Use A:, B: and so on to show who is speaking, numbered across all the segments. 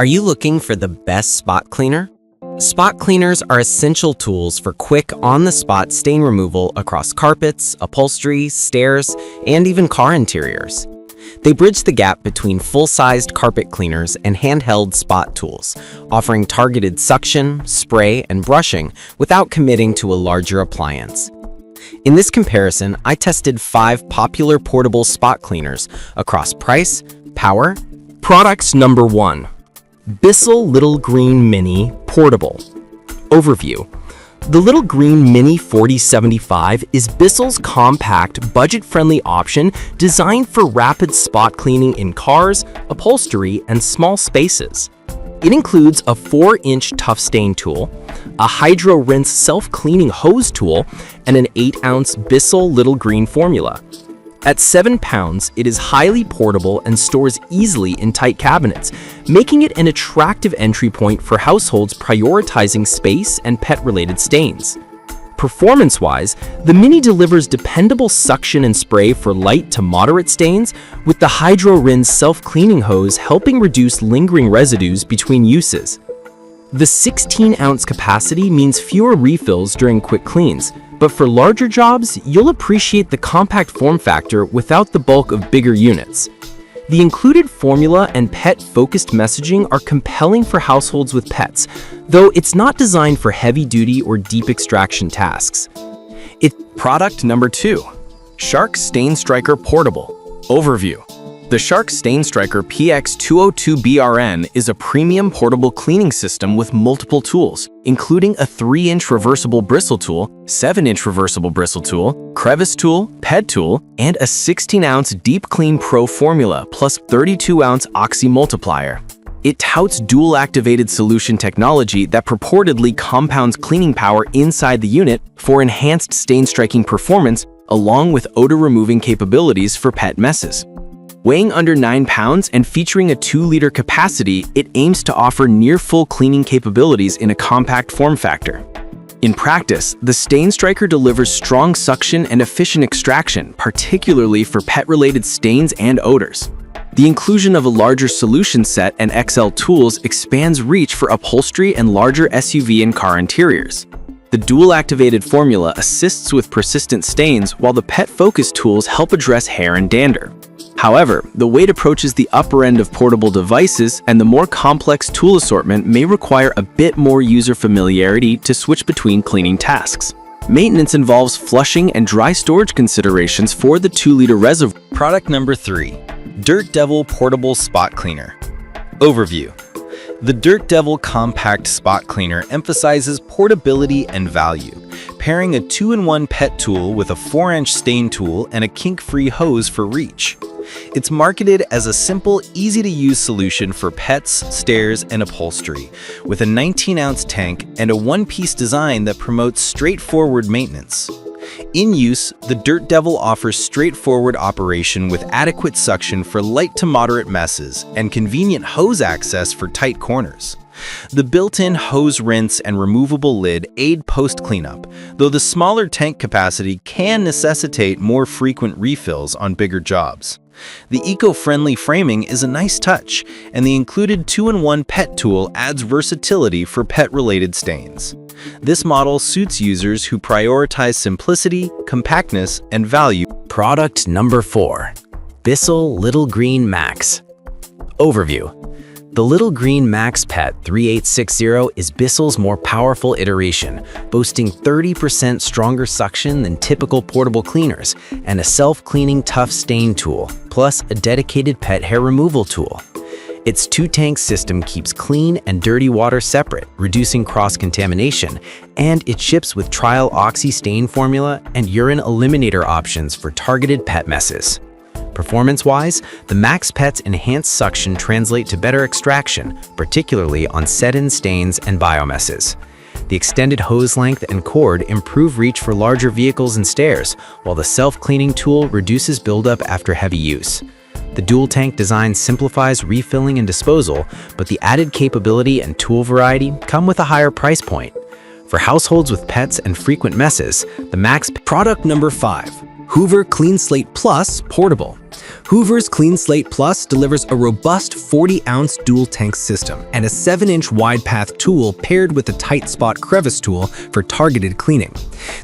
A: Are you looking for the best spot cleaner? Spot cleaners are essential tools for quick, on-the-spot stain removal across carpets, upholstery, stairs, and even car interiors. They bridge the gap between full-sized carpet cleaners and handheld spot tools, offering targeted suction, spray, and brushing without committing to a larger appliance. In this comparison, I tested 5 popular portable spot cleaners across price, power.
B: Products number 1. Bissell Little Green Mini Portable. Overview. The Little Green Mini 4075 is Bissell's compact, budget-friendly option designed for rapid spot cleaning in cars, upholstery, and small spaces. It includes a 4-inch tough stain tool, a Hydro Rinse self-cleaning hose tool, and an 8-ounce Bissell Little Green formula. At 7 pounds, it is highly portable and stores easily in tight cabinets, making it an attractive entry point for households prioritizing space and pet-related stains. Performance-wise, the Mini delivers dependable suction and spray for light to moderate stains, with the Hydro Rinse self-cleaning hose helping reduce lingering residues between uses. The 16-ounce capacity means fewer refills during quick cleans, but for larger jobs, you'll appreciate the compact form factor without the bulk of bigger units. The included formula and pet-focused messaging are compelling for households with pets, though it's not designed for heavy-duty or deep extraction tasks. Product number 2. Shark Stain Striker Portable. Overview. The Shark Stain Striker PX202BRN is a premium portable cleaning system with multiple tools, including a 3-inch reversible bristle tool, 7-inch reversible bristle tool, crevice tool, ped tool, and a 16-ounce Deep Clean Pro formula plus 32-ounce Oxy multiplier. It touts dual-activated solution technology that purportedly compounds cleaning power inside the unit for enhanced stain-striking performance, along with odor-removing capabilities for pet messes. Weighing under 9 pounds and featuring a 2-liter capacity, it aims to offer near-full cleaning capabilities in a compact form factor. In practice, the Stain Striker delivers strong suction and efficient extraction, particularly for pet-related stains and odors. The inclusion of a larger solution set and XL tools expands reach for upholstery and larger SUV and car interiors. The dual-activated formula assists with persistent stains, while the pet-focused tools help address hair and dander. However, the weight approaches the upper end of portable devices, and the more complex tool assortment may require a bit more user familiarity to switch between cleaning tasks. Maintenance involves flushing and dry storage considerations for the 2-liter reservoir.
C: Product number 3. Dirt Devil Portable Spot Cleaner. Overview. The Dirt Devil Compact Spot Cleaner emphasizes portability and value, pairing a 2-in-1 pet tool with a 4-inch stain tool and a kink-free hose for reach. It's marketed as a simple, easy-to-use solution for pets, stairs, and upholstery, with a 19-ounce tank and a one-piece design that promotes straightforward maintenance. In use, the Dirt Devil offers straightforward operation with adequate suction for light to moderate messes and convenient hose access for tight corners. The built-in hose rinse and removable lid aid post-cleanup, though the smaller tank capacity can necessitate more frequent refills on bigger jobs. The eco-friendly framing is a nice touch, and the included 2-in-1 pet tool adds versatility for pet-related stains. This model suits users who prioritize simplicity, compactness, and value.
A: Product number 4. Bissell Little Green Max. Overview. The Little Green Max Pet 3860 is Bissell's more powerful iteration, boasting 30% stronger suction than typical portable cleaners and a self-cleaning tough stain tool, plus a dedicated pet hair removal tool. Its 2-tank system keeps clean and dirty water separate, reducing cross-contamination, and it ships with trial Oxy stain formula and urine eliminator options for targeted pet messes. Performance-wise, the Max Pet's enhanced suction translate to better extraction, particularly on set-in stains and biomesses. The extended hose length and cord improve reach for larger vehicles and stairs, while the self-cleaning tool reduces buildup after heavy use. The dual-tank design simplifies refilling and disposal, but the added capability and tool variety come with a higher price point. For households with pets and frequent messes, the Max.
B: Product number 5. Hoover Clean Slate Plus Portable.
D: Hoover's Clean Slate Plus delivers a robust 40-ounce dual-tank system and a 7-inch wide-path tool paired with a tight spot crevice tool for targeted cleaning.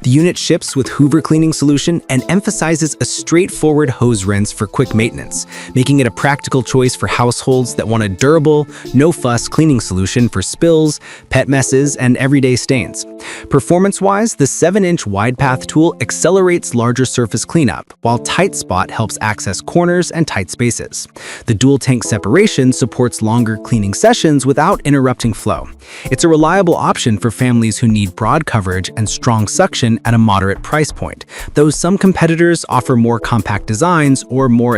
D: The unit ships with Hoover cleaning solution and emphasizes a straightforward hose rinse for quick maintenance, making it a practical choice for households that want a durable, no-fuss cleaning solution for spills, pet messes, and everyday stains. Performance-wise, the 7-inch wide-path tool accelerates larger surface cleanup, while tight spot helps access corners and tight spaces. The dual-tank separation supports longer cleaning sessions without interrupting flow. It's a reliable option for families who need broad coverage and strong suction at a moderate price point, though some competitors offer more compact designs or more